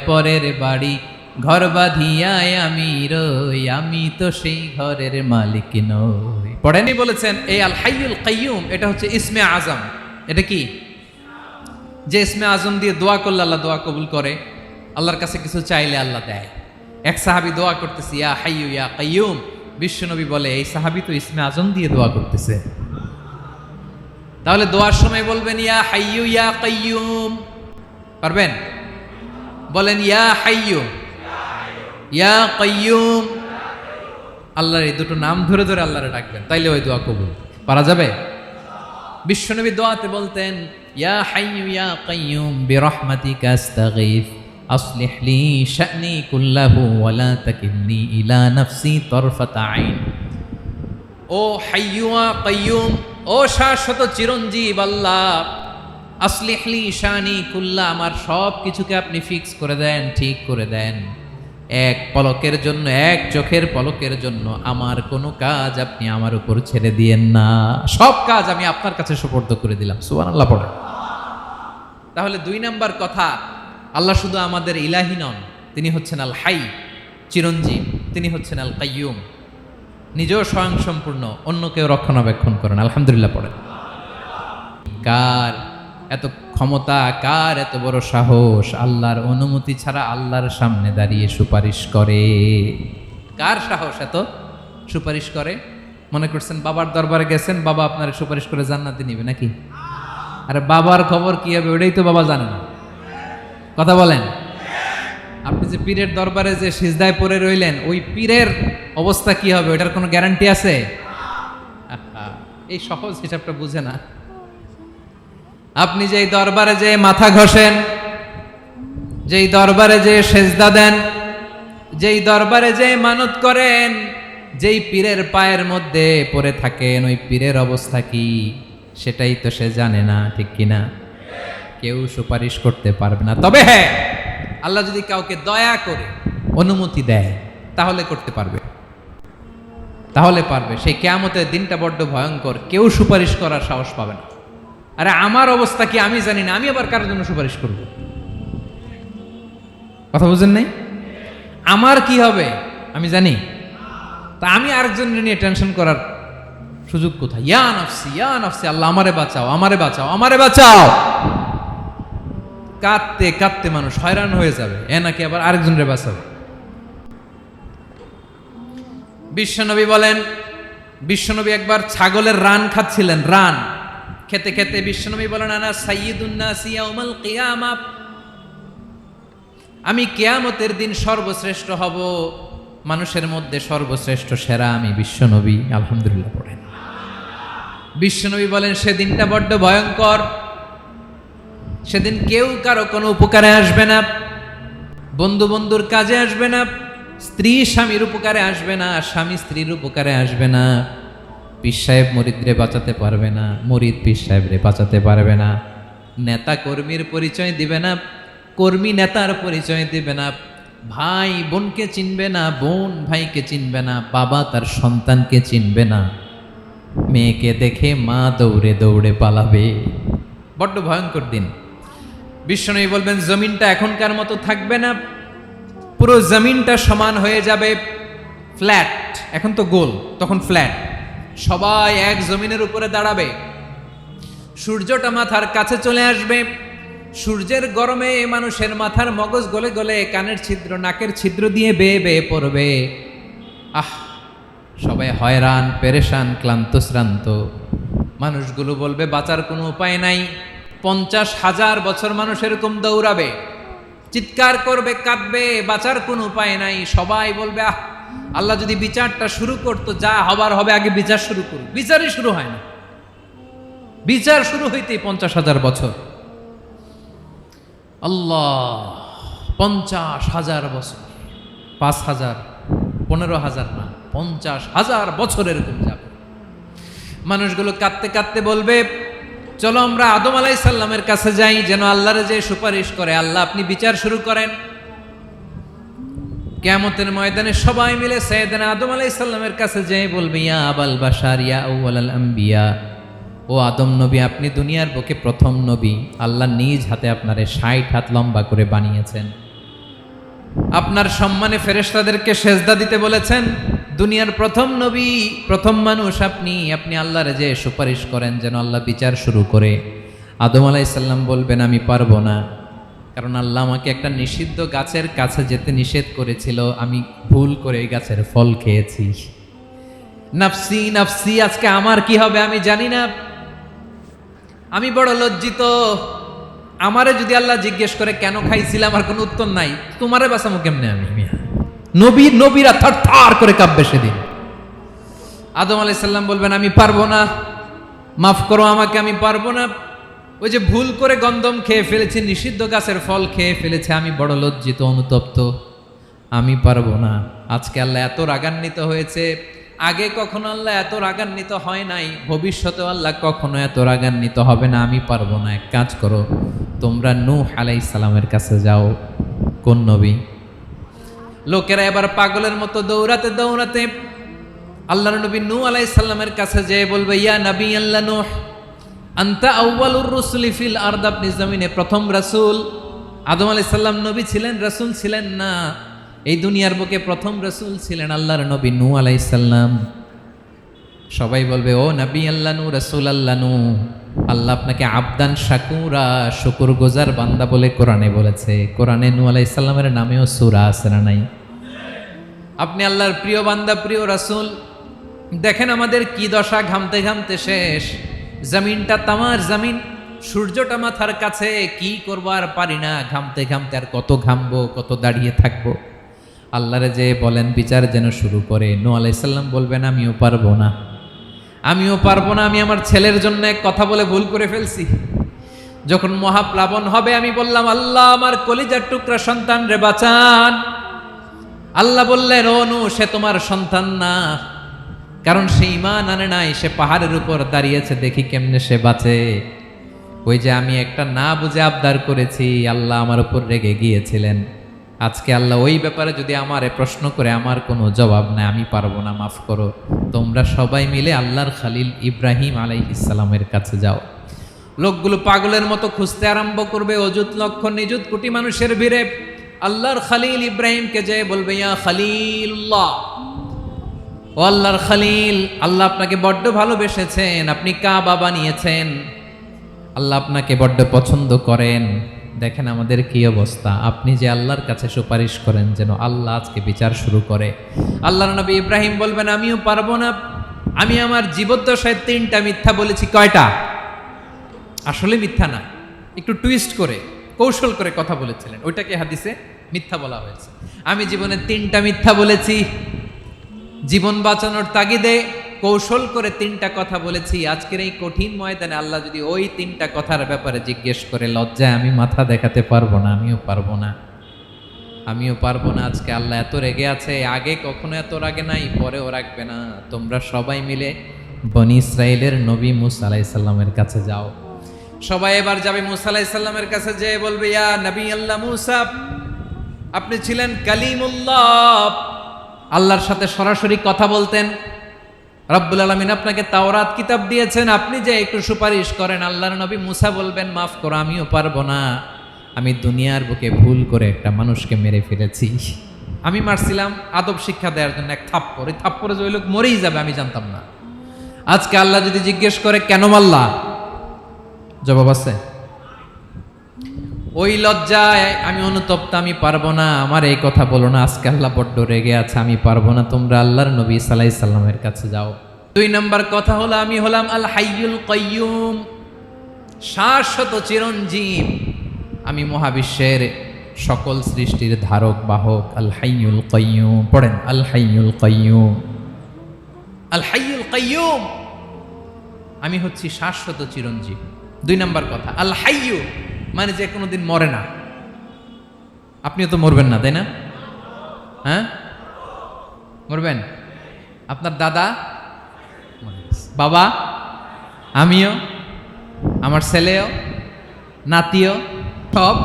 পরের বাড়ি ঘর বাঁধিয়ায় আমি রই, আমি তো সেই ঘরের মালিক নই। পড়েনি বলেছেন এই আল হাইয়ুল কাইয়ুম এটা হচ্ছে ইসমে আজম। এটা কি? যে ইসমে আজম দিয়ে দোয়া করলে আল্লাহ দোয়া কবুল করে, আল্লাহর কাছে কিছু চাইলে আল্লাহ দেয়। এক সাহাবী দোয়া করতেছে ইয়া হাইয়ু ইয়া কাইয়ুম, বিশ্বনবী বলে এই সাহাবী তো ইসমে আজম দিয়ে দোয়া করতেছে। তাহলে দোয়ার সময় বলবেন ইয়া হাইয়ু ইয়া কাইয়ুম, পারবেন? বলেন ইয়া হাইয়ু ইয়া কাইয়ুম। আল্লাহর এই দুটো নাম ধরে ধরে আল্লাহরে ডাকবেন, তাইলে ওই দোয়া কবুল। পারা যাবে? বিশ্বনবী দোয়াতে বলতেন ইয়া হাইয়ু ইয়া কাইয়ুম বিরহমাতিকা আস্তাগীথ আসলিহ লি শা'নি কুল্লাহু ওয়া লা তাকিলনি ইলা নাফসি তারফাতা আইন। ও হাইয়ু ওয়া কাইয়ুম, ও শাশ্বত চিরঞ্জীব আল্লাহ, আসলিহ লি শা'নি কুল্লা, আমার সব কিছুকে আপনি ফিক্স করে দেন, ঠিক করে দেন। এক পলকের জন্য, এক চোখের পলকের জন্য আমার কোনো কাজ আপনি আমার উপর ছেড়ে দিয়েন না, সব কাজ আমি আপনার কাছে সুপর্দ করে দিলাম। সুবহানাল্লাহ পড়ে। তাহলে 2 নাম্বার কথা, আল্লাহ শুধু আমাদের ইলাহি নন, তিনি হচ্ছেন আল হাই, চিরঞ্জীব, তিনি হচ্ছেন আল কাইয়ুম, নিজেও স্বয়ংসম্পূর্ণ, অন্যকেও রক্ষণাবেক্ষণ করেন। আলহামদুলিল্লাহ পড়েন। কার এত ক্ষমতা, কার এত বড় সাহস, আল্লাহর অনুমতি ছাড়া আল্লাহর সামনে দাঁড়িয়ে সুপারিশ করে? কার সাহস এত সুপারিশ করে? মনে করছেন বাবার দরবারে গেছেন, বাবা আপনার সুপারিশ করে জান্নাতে নিবে নাকি? আরে বাবার খবর কি হবে ওটাই তো বাবা জানে না। কথা বলেন। আপনি যে পীরের দরবারে যে সিজদায় পড়ে রইলেন, ওই পীরের অবস্থা কি হবে ওটার কোনো গ্যারান্টি আছে? এই সহজ হিসাবটা বুঝে না। আপনি যেই দরবারে যে মাথা ঘষেন, যেই দরবারে যে সেজদা দেন, যেই দরবারে যে মানত করেন, যেই পীরের পায়ের মধ্যে পড়ে থাকেন, ওই পীরের অবস্থা কি সেটাই তো সে জানে না, ঠিক কিনা? কেউ সুপারিশ করতে পারবে না। তবে হ্যাঁ, আল্লাহ যদি কাউকে দয়া করে অনুমতি দেয় তাহলে করতে পারবে, তাহলে পারবে। সেই কিয়ামতের দিনটা বড্ড ভয়ঙ্কর, কেউ সুপারিশ করার সাহস পাবে না। আরে আমার অবস্থা কি আমি জানি না, আমি আবার কারোর জন্য সুপারিশ করব? কথা বুঝেন নাই? আমার কি হবে আমি জানি, তা আমি আরেকজনের নিয়ে টেনশন করার সুযোগ কোথায়? ইয়া নাফসি ইয়া নাফসি, আল্লাহ আমারে বাঁচাও, আমারে বাঁচাও, আমারে বাঁচাও। কাঁদতে কাঁদতে মানুষ হয়রান হয়ে যাবে, এ নাকি আবার আরেকজনের বাঁচাবে। বিশ্বনবী বলেন, বিশ্বনবী একবার ছাগলের রান খাচ্ছিলেন, রান খেতে খেতে বিশ্বনবী বলেন আনা সাইয়্যিদুন নাস ইয়াউমাল কিয়ামা, আমি কিয়ামতের দিন সর্বশ্রেষ্ঠ হব, মানুষের মধ্যে সর্বশ্রেষ্ঠ সেরা আমি বিশ্বনবী। আলহামদুলিল্লাহ পড়েন। বিশ্বনবী বলেন সেদিনটা বড্ড ভয়ঙ্কর, সেদিন কেউ কারো কোনো উপকারে আসবে না, বন্ধু বন্ধুর কাজে আসবে না, স্ত্রী স্বামীর উপকারে আসবে না, স্বামী স্ত্রীর উপকারে আসবে না, পীর সাহেব মুরিদরে বাঁচাতে পারবে না, মুরিদ পীর সাহেবরে বাঁচাতে পারবে না, নেতা কর্মীর পরিচয় দিবে না, কর্মী নেতার পরিচয় দিবে না, ভাই বোনকে চিনবে না, বোন ভাইকে চিনবে না, বাবা তার সন্তানকে চিনবে না, মেয়েকে দেখে মা দৌড়ে দৌড়ে পালাবে। বড্ড ভয়ঙ্কর দিন। বিশ্বনবী বলবেন জমিনটা এখনকার মতো থাকবে না, পুরো জমিনটা সমান হয়ে যাবে, ফ্ল্যাট। এখন তো গোল, তখন ফ্ল্যাট। সবাই এক জমিনের উপরে দাঁড়াবে, সূর্যটা মাথার কাছে চলে আসবে, সূর্যের গরমে মানুষের মাথার মগজ গলে গলে কানের ছিদ্র, নাকের ছিদ্র দিয়ে বেয়ে বেয়ে পড়বে। আহ, সবাই হয়রান, পেরেশান, ক্লান্ত শ্রান্ত। মানুষগুলো বলবে বাঁচার কোনো উপায় নাই। 50,000 বছর মানুষ এরকম দৌড়াবে, চিৎকার করবে, কাঁদবে, বাঁচার কোনো উপায় নাই। সবাই বলবে আহ, আল্লাহ যদি বিচারটা শুরু করতো, যা হবার হবে, আগে বিচার শুরু করুক। বিচারই শুরু হয় না, বিচার শুরু হইতেই 50,000 বছর। আল্লাহ, 50,000 বছর, 5,000, 15,000 না, 50,000 বছর এরকম যাবে। মানুষগুলো কাঁদতে কাঁদতে বলবে চলো আমরা আদম আলাইহিস সালামের কাছে যাই, যেন আল্লাহরে যে সুপারিশ করে, আল্লাহ আপনি বিচার শুরু করেন। কিয়ামতের ময়দানে সবাই মিলে সাইয়েদনা আদম আলাইহিস সালামের কাছে যেয়ে বলবে ইয়া আবাল বাশার ইয়া আউয়ালাল আম্বিয়া, ও আদম নবী, আপনি দুনিয়ার বুকে প্রথম নবী, আল্লাহ নিজ হাতে আপনারে 60 হাত লম্বা করে বানিয়েছেন, আপনার সম্মানে ফেরেশতাদেরকে সেজদা দিতে বলেছেন। দুনিয়ার প্রথম নবী, প্রথম মানুষ আপনি আল্লাহরে যে সুপারিশ করেন যেন আল্লাহ বিচার শুরু করে। আদম আলাইহিস সালাম বলবেন আমি পারবো না, কারণ আল্লাহ আমাকে একটা নিষিদ্ধ গাছের কাছে যেতে নিষেধ করেছিল, আমি ভুল করে এই গাছের ফল খেয়েছি। নাফসি নাফসি, আজকে আমার কি হবে আমি জানি না, আমি বড় লজ্জিত। আমারে যদি আল্লাহ জিজ্ঞেস করে কেন খাইছিলাম, আমার কোনো উত্তর নাই, তোমারে বাঁচামো কেমনে আমি? নবীরা থরথর করে কাঁপবে সেদিন। আদম আলাইহিস সালাম বলবেন আমি পারবো না, মাফ করো আমাকে, আমি পারবো না। ওই যে ভুল করে গন্ধম খেয়ে ফেলেছি, নিষিদ্ধ গাছের ফল খেয়ে ফেলেছে, আমি বড় লজ্জিত, অনুতপ্ত, আমি পারবো না। আজকে আল্লাহ এত রাগান্বিত হয়েছে, আগে কখনো আল্লাহ এত রাগান্বিত হয় নাই, ভবিষ্যতেও আল্লাহ কখনো এত রাগান্বিত হবে না। আমি পারবো না। এক কাজ করো, তোমরা নূহ আলাইহিস সালামের কাছে যাও। কোন নবী? লোকেরা এবার পাগলের মতো দৌড়াতে দৌড়াতে আল্লাহর নবী নূহ আলাইহিস সালামের কাছে যেয়ে বলবে, ইয়া নবী আল্লাহ নূহ, আনতা আউয়ালুর রুসুলি ফিল আরদ, আপনি জমিনে প্রথম রাসূল। আদম আলাইহিস সালাম নবী ছিলেন, রাসূল ছিলেন না। এই দুনিয়ার বুকে প্রথম রাসূল ছিলেন আল্লাহর নবী নূহ আলাইহিস সালাম। সবাই বলবে ও নবী আল্লাহ নূহ, রাসূল আল্লাহ নূহ, আল্লাহ আপনাকে আবদান শাকুরা, শুকরগুজার বান্দা বলে কোরআনে বলেছে। কোরআনে নূহ আলাইহিস সালামের নামেও সূরা আছে না নাই? আপনি আল্লাহর প্রিয় বান্দা, প্রিয় রাসূল। দেখেন আমাদের কি দশা, ঘামতে ঘামতে শেষ। জমিনটা তামার জমিন, সূর্যটা মাথার কাছে, কি করবো আর পারি না, ঘামতে ঘামতে আর কত ঘামবো, কত দাঁড়িয়ে থাকবো। আল্লাহরে যে বলেন বিচার যেন শুরু করে। নূহ আলাইহিস সালাম বলবেন আমিও পারবো না, আমিও পারবো না। আমি আমার ছেলের জন্য এক কথা বলে ভুল করে ফেলছি। যখন মহাপ্লাবন হবে আমি বললাম আল্লাহ আমার কলিজার টুকরা সন্তান রে বাঁচান। আল্লাহ বললেন ও নূহ, সে তোমার সন্তান না, কারণ সে ঈমান আনে নাই, সে পাহাড়ের উপর দাঁড়িয়েছে, দেখি কেমনে সে বাঁচে। ওই যে আমি একটা না বুঝে আবদার করেছি, আল্লাহ আমার উপর রেগে গিয়েছিলেন। আজকে আল্লাহ ওই ব্যাপারে যদি আমারে প্রশ্ন করে, আমার কোনো জবাব নাই, আমি পারবো না, মাফ করো। তোমরা সবাই মিলে আল্লাহর খালিল ইব্রাহিম আলাইহিস সালামের কাছে যাও। লোকগুলো পাগলের মতো খুঁজতে আরম্ভ করবে, অযুত লক্ষ নিযুত কোটি মানুষের ভিড়ে আল্লাহর খালিল ইব্রাহিমকে যেয়ে বলবে ইয়া খালিলুল্লাহ, ও আল্লাহর খালিল, আল্লাহ আপনাকে বড্ড ভালোবেসেছেন, আপনি কাবা বানিয়েছেন, আল্লাহ আপনাকে বড্ড পছন্দ করেন। দেখেন আমাদের কি অবস্থা, আপনি যে আল্লাহর কাছে সুপারিশ করেন যেন আল্লাহ আজকে বিচার শুরু করে। আল্লাহর নবী ইব্রাহিম বলবেন আমিও পারবো না, আমি আমার জীবদ্দশায় 3টা মিথ্যা বলেছি। কয়টা? আসলে মিথ্যা না, একটু টুইস্ট করে কৌশল করে কথা বলেছিলেন, ওইটাকে হাদিসে মিথ্যা বলা হয়েছে। আমি জীবনে 3টা মিথ্যা বলেছি, জীবন বাঁচানোর তাগিদে কৌশল করে 3টা কথা বলেছি। আজকের এই কঠিন ময়দানে আল্লাহ যদি ওই 3টা কথার ব্যাপারে জিজ্ঞেস করে, লজ্জায় আমি মাথা দেখাতে পারবো না, আমিও পারবো না, আমিও পারবো না। আজকে আল্লাহ এত রেগে আছে, আগে কখনো এত রাগে নাই, পরেও রাখবে না। তোমরা সবাই মিলে বনি ইসরাইলের নবী মূসা আলাইহিস সালামের কাছে যাও। সবাই এবার যাবে মূসা আলাইহিস সালামের কাছে, যেয়ে বলবে ইয়া নবী আল্লাহ মূসা, আপনি ছিলেন কালিমুল্লাহ, আল্লাহর সাথে সরাসরি কথা বলতেন। রব্বুল আলামিন আপনাকে তাওরাত কিতাব দিয়েছেন, আপনি যে একটু সুপারিশ করেন। আল্লাহর নবী মূসা বলবেন মাফ করো, আমিও পারবো না, আমি দুনিয়ার বুকে ভুল করে একটা মানুষকে মেরে ফেলেছি। আমি মারছিলাম আদব শিক্ষা দেওয়ার জন্য এক থাপ্পড়, এই থাপ্পড়ে যে ওই লোক মরেই যাবে আমি জানতাম না। আজকে আল্লাহ যদি জিজ্ঞেস করে কেন মারলা, জবাব আছে? ওই লজ্জায় আমি অনুতপ্ত, আমি পারবো না, আমার এই কথা বলো না। আজকে আল্লাহ বড্ড রেগে আছে, আমি পারবো না। তোমরা আল্লাহর নবী সাল্লাল্লাহু আলাইহি সাল্লামের কাছে যাও। 2 নম্বর কথা হলো আমি হলাম আল হাইয়ুল কাইয়ুম, শাশ্বত চিরঞ্জীব। আমি মহাবিশ্বের সকল সৃষ্টির ধারক বাহক। আল হাইয়ুল কাইয়ুম পড়েন, আল হাইয়ুল কাইয়ুম, আল হাইয়ুল কাইয়ুম, আমি হচ্ছি শাশ্বত চিরঞ্জীব। 2 নম্বর কথা, আল হাইয়ু মানে যে কোনোদিন মরে না। আপনিও তো মরবেন না, তাই না? হ্যাঁ, মরবেন। আপনার দাদা, বাবা, আমিও, আমার ছেলেও, নাতিও সব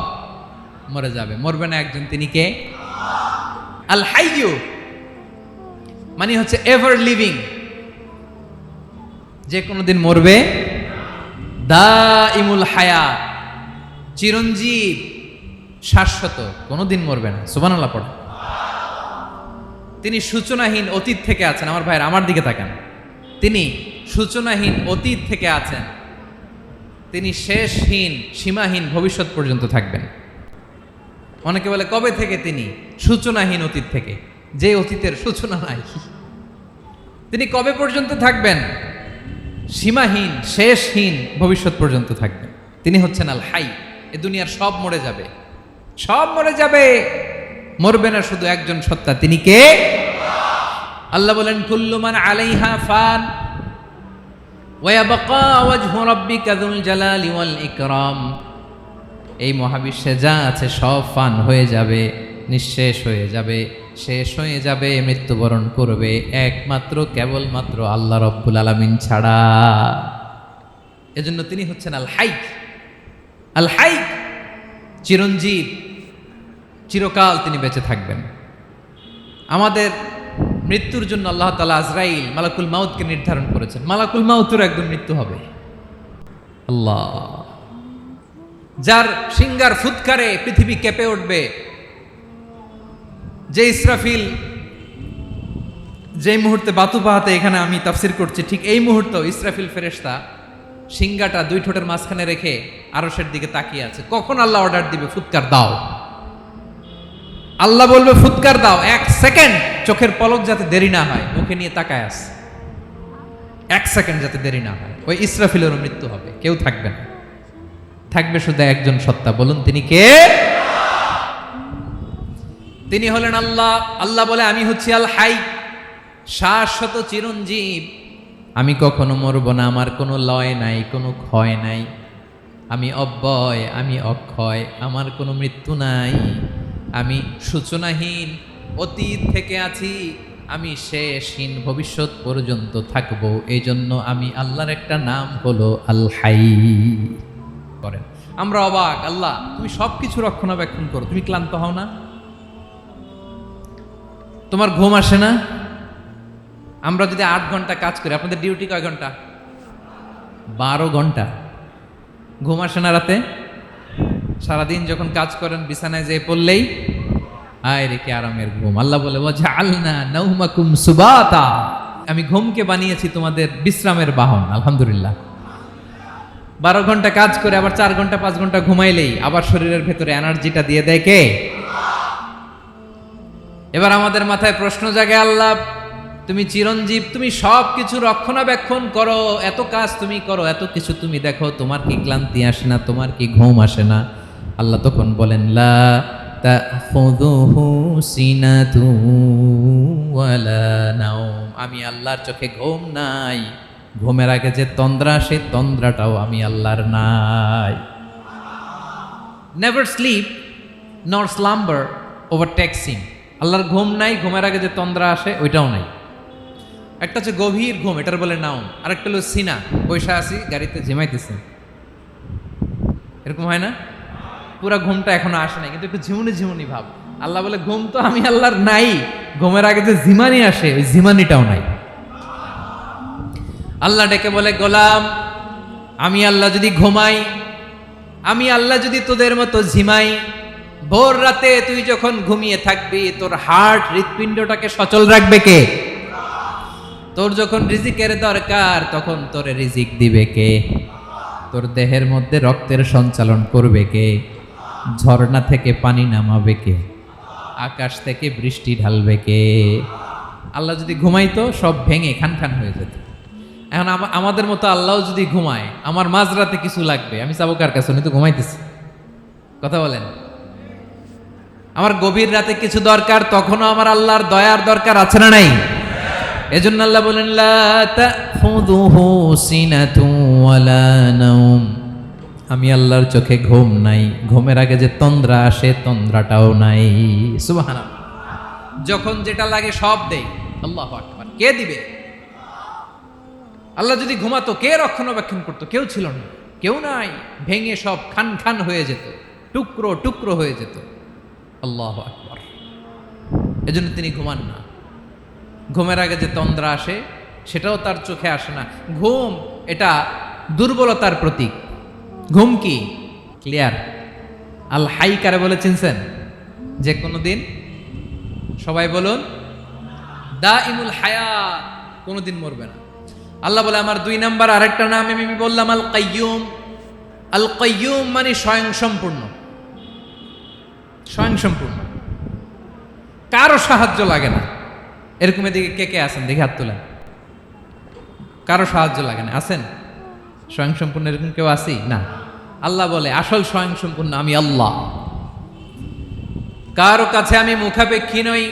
মরে যাবে। মরবে না একজন, তিনি কে? আল হাইয়ু মানে হচ্ছে এভার লিভিং, যে কোনোদিন মরবে। দাইমুল হায়াত, চিরঞ্জীব, শাশ্বত, কোনোদিন মরবে না। সুবহানাল্লাহ পড়ে। তিনি সূচনাহীন অতীত থেকে আছেন। আমার ভাইয়ের আমার দিকে তাকান, তিনি সূচনাহীন অতীত থেকে আছেন, তিনি শেষহীন সীমাহীন ভবিষ্যৎ পর্যন্ত থাকবেন। অনেকে বলে কবে থেকে? তিনি সূচনাহীন অতীত থেকে, যে অতীতের সূচনা নাই। তিনি কবে পর্যন্ত থাকবেন? সীমাহীন শেষহীন ভবিষ্যৎ পর্যন্ত থাকবেন। তিনি হচ্ছেন আল হাই। এ দুনিয়ার সব মরে যাবে, সব মরে যাবে, মরবে না শুধু একজন সত্তা। তিনি কে? আল্লাহ বলেন কুল্লু মান আলাইহা ফান ওয়া ইয়াবকা ওয়াজহু রাব্বিকা যুল জালালি ওয়াল ইকরাম। এই মহাবিশ্বে যা আছে সব ফান হয়ে যাবে, নিঃশেষ হয়ে যাবে, শেষ হয়ে যাবে, মৃত্যুবরণ করবে, একমাত্র কেবলমাত্র আল্লাহ রব্বুল আলামিন ছাড়া। এজন্য তিনি হচ্ছেন আল হাই। আল হাই চিরঞ্জীব, চিরকাল তিনি বেঁচে থাকবেন। আমাদের মৃত্যুর জন্য আল্লাহ তাআলা আজরাইল মালাকুল মাউতকে নির্ধারণ করেছেন। মালাকুল মাউতের একদম মৃত্যু হবে। আল্লাহ, যার সিংগার ফুৎকারে পৃথিবী কেঁপে উঠবে, যে ইসরাফিল যে মুহূর্তে বাতু পাহাতে এখানে আমি তাফসির করছি, ঠিক এই মুহূর্তে ইসরাফিল ফেরেশতা সিংগাটা দুই ঠোঁটের মাঝখানে রেখে আরশের দিকে তাকিয়ে আছে। কখন আল্লাহ অর্ডার দিবে ফুৎকার দাও, আল্লাহ বলবে ফুৎকার দাও, এক সেকেন্ড চোখের পলক যাতে দেরি না হয়, মুখে নিয়ে তাকায় আছে, এক সেকেন্ড যাতে দেরি না হয়, ওই ইসরাফিলেরও মৃত্যু হবে, কেউ থাকবে না, থাকবে শুধু একজন সত্তা। বলুন তিনি কে? তিনি হলেন আল্লাহ। আল্লাহ বলে আমি হচ্ছি আল হাই, শাশ্বত চিরঞ্জীব, আমি কখনো মরব না, আমার কোনো লয় নাই, কোনো ক্ষয় নাই, আমি অব্যয়, আমি অক্ষয়, আমার কোনো মৃত্যু নাই, আমি সূচনাহীন অতীত থেকে আছি, আমি শেষহীন ভবিষ্যৎ পর্যন্ত থাকবো। এই জন্য আমি আল্লাহর একটা নাম হলো আল হাই। করেন আমরা অবাক, আল্লাহ তুমি সবকিছু রক্ষণাবেক্ষণ করো, তুমি ক্লান্ত হও না? তোমার ঘুম আসে না? আমরা যদি 8 ঘন্টা কাজ করি, আপনাদের ডিউটি কয় ঘন্টা? 12 ঘন্টা। ঘুম আসে না রাতে? সারাদিন যখন কাজ করেন বিছানায় যেয়ে পড়লেই আয় রে কি আরামের ঘুম। আল্লাহ বলে ওয়াজআলনা নাওমাকুম সুবাতা, আমি ঘুমকে বানিয়েছি তোমাদের বিশ্রামের বাহন। আলহামদুলিল্লাহ। 12 ঘন্টা কাজ করে আবার 4 ঘন্টা 5 ঘন্টা ঘুমাইলেই আবার শরীরের ভেতরে এনার্জিটা দিয়ে দেয় কে? এবার আমাদের মাথায় প্রশ্ন জাগে, আল্লাহ তুমি চিরঞ্জীব, তুমি সব কিছু রক্ষণাবেক্ষণ করো, এত কাজ তুমি করো, এত কিছু তুমি দেখো, তোমার কি ক্লান্তি আসে না? তোমার কি ঘুম আসে না? আল্লাহ তখন বলেন লা তাখুযুহু সিনাতু ওয়ালা নাওম, আমি আল্লাহর চোখে ঘুম নাই, ঘুমের আগে যে তন্দ্রা, সে তন্দ্রাটাও আমি আল্লাহর নাই। নেভার স্লিপ নর স্লাম্বার ওভারটেকস হিম। আল্লাহর ঘুম নাই, ঘুমের আগে যে তন্দ্রা আসে ওইটাও নাই। একটা হচ্ছে গভীর ঘুম, এটার বলে নাওম, আরেকটা হলো সিনা, বৈশা আছি গাড়িতে ঝিমাইতেছে, এরকম হয় না? পুরা ঘুমটা এখনো আসে নাই, কিন্তু একটু ঝিমুনি ঝিমুনি ভাব। আল্লাহ বলে ঘুম তো আমি আল্লাহর নাই, ঘুমের আগে যে ঝিমানি আসে ওই ঝিমানিটাও নাই। আল্লাহ ডেকে বলে গোলাম, আমি আল্লাহ যদি ঘুমাই, আমি আল্লাহ যদি তোদের মতো ঝিমাই, ভোর রাতে তুই যখন ঘুমিয়ে থাকবি, তোর হার্ট হৃৎপিণ্ডটাকে সচল রাখবে কে? তোর যখন রিজিকের দরকার তখন তোর রিজিক দিবে কে? তোর দেহের মধ্যে রক্তের সঞ্চালন করবে কে? ঝর্ণা থেকে পানি নামাবে কে? আকাশ থেকে বৃষ্টি ঢালবে কে? আল্লাহ যদি ঘুমাইতো সব ভেঙে খান খান হয়ে যেত। এখন আমাদের মতো আল্লাহ যদি ঘুমায়, আমার মাঝরাতে কিছু লাগবে, আমি যাবো কার কাছে? উনি তো ঘুমাইতেছে। কথা বলেন। আমার গভীর রাতে কিছু দরকার, তখনও আমার আল্লাহর দয়ার দরকার আছে না নাই? এজন্য আল্লাহ বলেন লা তাখুযুহু সিনাতু ওয়ালা নাওম, আমি আল্লাহর চোখে ঘুম নাই, ঘুমের আগে যে তন্দ্রা আসে তন্দ্রাটাও নাই। সুবহানাল্লাহ। যখন যেটা লাগে সব দেই। আল্লাহু আকবার। কে দিবে? আল্লাহ যদি ঘুমাতো, কে রক্ষণাবেক্ষণ করতো? কেউ ছিল না, কেউ নাই, ভেঙে সব খান খান হয়ে যেত, টুকরো টুকরো হয়ে যেত। আল্লাহু আকবার। এজন্য তিনি ঘুমান না। ঘুমের আগে যে তন্দ্রা আসে সেটাও তার চোখে আসে না। ঘুম এটা দুর্বলতার প্রতীক। ঘুম কি? ক্লিয়ার? আল হাই কারে বলে চিনছেন? যে কোনো দিন, সবাই বলুন, দাইমুল হায়াত, কোনোদিন মরবে না। আল্লাহ বলে আমার 2 নাম্বার আরেকটা নাম আমি বললাম আল কাইয়ুম। আল কাইয়ুম মানে স্বয়ং সম্পূর্ণ, স্বয়ং সম্পূর্ণ, কারো সাহায্য লাগে না। এরকম এদিকে কে কে আছেন দেখে হাত তোলেন। কারো সাহায্য লাগে না, আছেন? স্বয়ং সম্পূর্ণ এরকম কেউ আছি না? আল্লাহ বলে আসল স্বয়ং সম্পূর্ণ আমি আল্লাহ। কারো কাছে আমি মুখাপেক্ষী নই।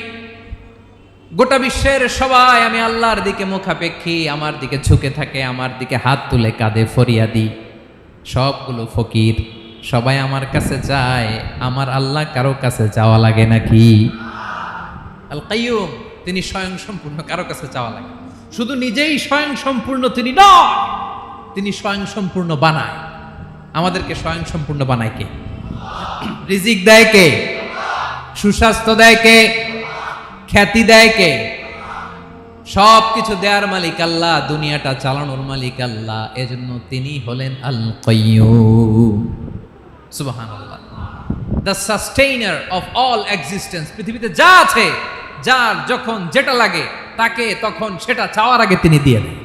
গোটা বিশ্বের সবাই আমি আল্লাহর দিকে মুখাপেক্ষী, আমার দিকে ঝুঁকে থাকে, আমার দিকে হাত তুলে কাঁদে ফরিয়াদি। সবগুলো ফকির, সবাই আমার কাছে যায়। আমার আল্লাহ কারো কাছে যাওয়া লাগে নাকি? আল কাইয়ুম, তিনি স্বয়ং সম্পূর্ণ, কারো কাছে যাওয়া লাগে। শুধু নিজেই স্বয়ং সম্পূর্ণ তিনি নয়, তিনি স্বয়ং সম্পূর্ণ বানায়। আমাদেরকে স্বয়ং সম্পূর্ণ বানায় কে? রিজিক দেয় কে? সুস্বাস্থ্য দেয় কে? খ্যাতি দেয় কে? সব কিছু দেওয়ার মালিক আল্লাহ, দুনিয়াটা চালানোর মালিক আল্লাহ। এজন্য তিনি হলেন আল কাইয়ুম। সুবহানাল্লাহ। The sustainer of all existence. পৃথিবীতে যা আছে, যার যখন যেটা লাগে তাকে তখন সেটা চাওয়ার আগে তিনি দিয়ে দেন।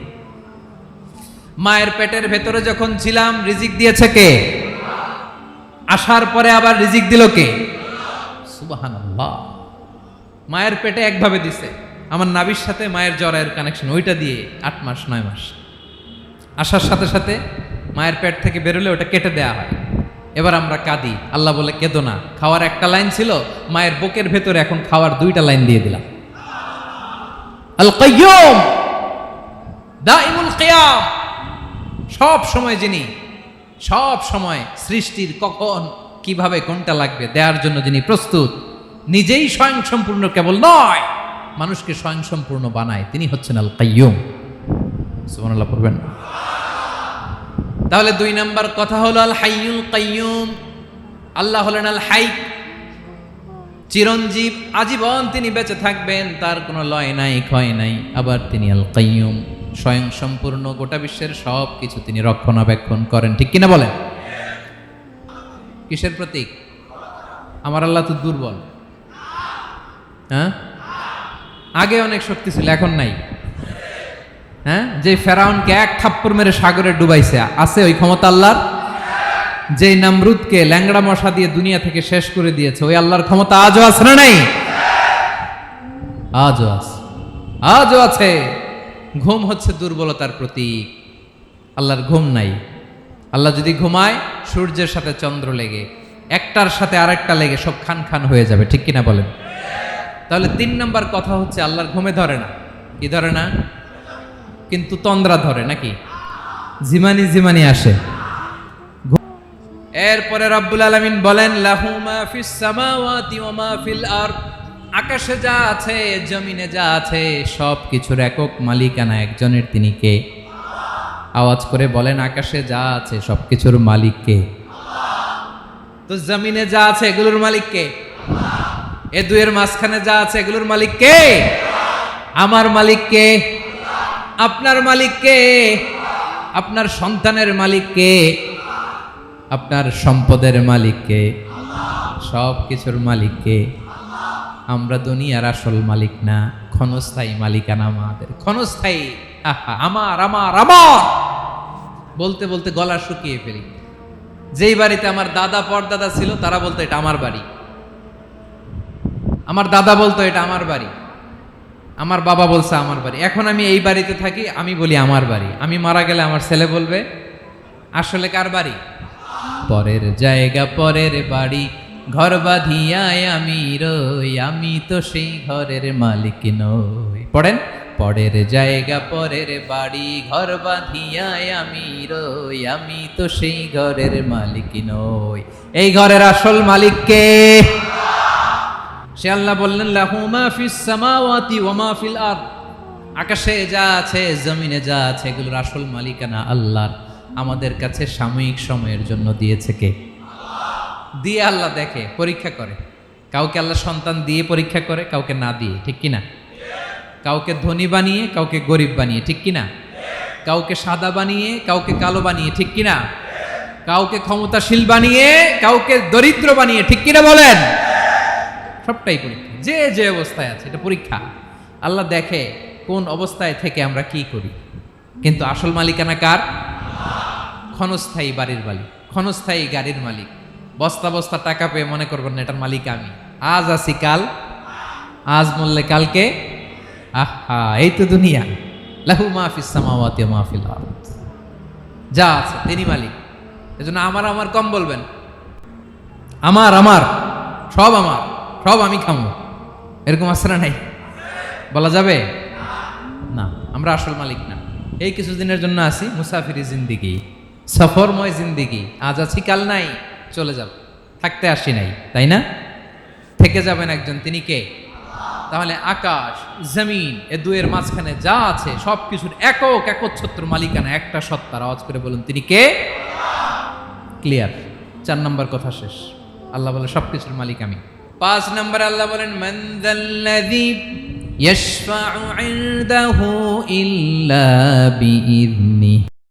মায়ের পেটের ভেতরে যখন ছিলাম রিজিক দিয়েছে কে? আসার পরে আবার রিজিক দিল কে? সুবহানাল্লাহ। মায়ের পেটে একভাবে দিছে, আমার নাভির সাথে মায়ের জরায়ের কানেকশন, ওইটা দিয়ে 8 মাস 9 মাস। আসার সাথে সাথে মায়ের পেট থেকে বেরোলে ওটা কেটে দেয়া হয়। এবার আমরা কাঁদি, আল্লাহ বলে কেঁদো না, খাওয়ার একটা লাইন ছিল, মায়ের বুকের ভেতরে এখন খাওয়ার 2টা লাইন দিয়ে দিলাম। আল কাইয়ুম, দাইমুল কিয়াম, সব সময় যিনি, সব সময় সৃষ্টির কখন কিভাবে কোনটা লাগবে দেওয়ার জন্য যিনি প্রস্তুত, নিজেই স্বয়ং সম্পূর্ণ কেবল নয়, মানুষকে স্বয়ং সম্পূর্ণ বানায়, তিনি হচ্ছেন আল কাইয়ুম। সুবহানাল্লাহ পড়বেন। তাহলে 2 নাম্বার কথা হলো আল হাইয়ুল কাইয়ুম। আল্লাহ হলেন আল হাই, চিরঞ্জীব, আজীবন তিনি বেঁচে থাকবেন, তার কোনো লয় নাই ক্ষয় নাই। আবার তিনি আল কাইয়ুম, স্বয়ং সম্পূর্ণ, গোটা বিশ্বের সব কিছু তিনি রক্ষণাবেক্ষণ করেন। ঠিক কিনা বলেন? কিসের প্রতীক? আমার আল্লাহ তো দুর্বল। হ্যাঁ, আগে অনেক শক্তি ছিল, এখন নাই। হ্যাঁ, যে ফেরাউনকে 1 থাপ্পড় মেরে সাগরে ডুবাইছে, আছে ওই ক্ষমতা আল্লাহর? যে নামরুদকে ল্যাংড়া মশা দিয়ে দুনিয়া থেকে শেষ করে দিয়েছে, ওই আল্লাহর ক্ষমতা আজও আছে না নাই? আজও আছে, আজও আছে। ঘুম হচ্ছে দুর্বলতার প্রতীক, আল্লাহর ঘুম নাই। আল্লাহ যদি ঘুমায়, সূর্যের সাথে চন্দ্র লেগে, একটার সাথে আরেকটা লেগে সব খান খান হয়ে যাবে। ঠিক কিনা বলেন? তাহলে 3 নাম্বার কথা হচ্ছে আল্লাহর ঘুমে ধরে না। কি ধরে না? কিন্তু তন্দ্রা ধরে নাকি? জিমানি জিমানি আসে। এরপরে রব্বুল আলামিন বলেন লাহু মা ফিস সামাওয়াতি ওয়া মা ফিল আরদ। আকাশে যা আছে, জমিনে যা আছে, সব কিছুর একক মালিকানা একজনের, তিনি কে? আওয়াজ করে বলেন, আকাশে যা আছে সব কিছুর মালিক কে? তো জমিনে যা আছে এগুলোর মালিক কে? এ দুয়ের মাঝখানে যা আছে এগুলোর মালিক কে? আমার মালিক কে? আপনার মালিক কে? আপনার সন্তানের মালিক কে? আপনার সম্পদের মালিক কে? সব কিছুর মালিক কে? আমরা দুনিয়ার আসল মালিক না, ক্ষণস্থায়ী মালিকানা আমাদের, ক্ষণস্থায়ী। আহা, আমার আমার আমার বলতে বলতে গলা শুকিয়ে ফেলি। যেই বাড়িতে আমার দাদা পরদাদা ছিল, তারা বলতো এটা আমার বাড়ি, আমার দাদা বলতো এটা আমার বাড়ি, আমার বাবা বলছে আমার বাড়ি। এখন আমি এই বাড়িতে থাকি, আমি বলি আমার বাড়ি। আমি মারা গেলে আমার ছেলে বলবে আসলে কার বাড়ি? পরের জায়গা পরের বাড়ি, ঘর বাঁধিয়ায় আমি রই, আমি তো সেই ঘরের মালিক নই। পড়েন, পরের জায়গা পরের বাড়ি, ঘর বাঁধিয়ায় আমি রই, আমি তো সেই ঘরের মালিক নই। এই ঘরের আসল মালিক কে? সে আল্লাহ বললেন লাহু মা ফিস সামাওয়াতি ওয়া মা ফিল আরদ। আকাশে যা আছে, জমিনে যা আছে, এগুলোর আসল মালিকানা আল্লাহর। আমাদের কাছে সাময়িক সময়ের জন্য দিয়েছে কে? দিয়ে আল্লাহ দেখে, পরীক্ষা করে। কাউকে আল্লাহ সন্তান দিয়ে পরীক্ষা করে, কাউকে না দিয়ে। ঠিক কিনা? কাউকে ধনী বানিয়ে, কাউকে গরিব বানিয়ে। ঠিক কিনা? কাউকে সাদা বানিয়ে, কাউকে কালো বানিয়ে। ঠিক কিনা? কাউকে ক্ষমতাশীল বানিয়ে কাউকে দরিদ্র বানিয়ে, ঠিক কিনা বলেন? সবটাই পরীক্ষা, যে যে অবস্থায় আছে এটা পরীক্ষা। আল্লাহ দেখে কোন অবস্থায় থেকে আমরা কি করি। কিন্তু আসল মালিকানা কার? ক্ষণস্থায়ী বাড়ির মালিক, ক্ষণস্থায়ী গাড়ির মালিক। বস্তা বস্তা টাকা পেয়ে মনে করবেন না এটার মালিক আমি। আজ আছি কাল, আজ মরলে কালকে। আহা, এই তো দুনিয়া। লাহু মা ফিস সামাওয়াতি ওয়া মা ফিল আরদ। যা আছে তিনি মালিক। এজন্য আমার আমার কম বলবেন। আমার আমার সব আমার, সব আমি খামো, এরকম আছে না নাই? বলা যাবে না। আমরা আসল মালিক না। এই কিছুদিনের জন্য আছি, মুসাফিরি জিন্দিগি, সফরময় জিন্দিগি। আজ আছি কাল নাই, চলে যাব। থাকতে আসি নাই, তাই না? থেকে যাবেন একজন, তিনি কে? তাহলে আকাশ জমিন এ দুয়ের মাঝখানে যা আছে সব কিছুর একক একচ্ছত্র মালিকানা একটা সত্তার। আওয়াজ করে বলুন, তিনি কে? ক্লিয়ার। 4 নম্বর কথা শেষ। আল্লাহ বলে সবকিছুর মালিক আমি। 5 নম্বর আল্লাহ বলেন, মান যাল্লাযী ইয়াশফা'ু ইনদাহু ইল্লা বিইযনিহি।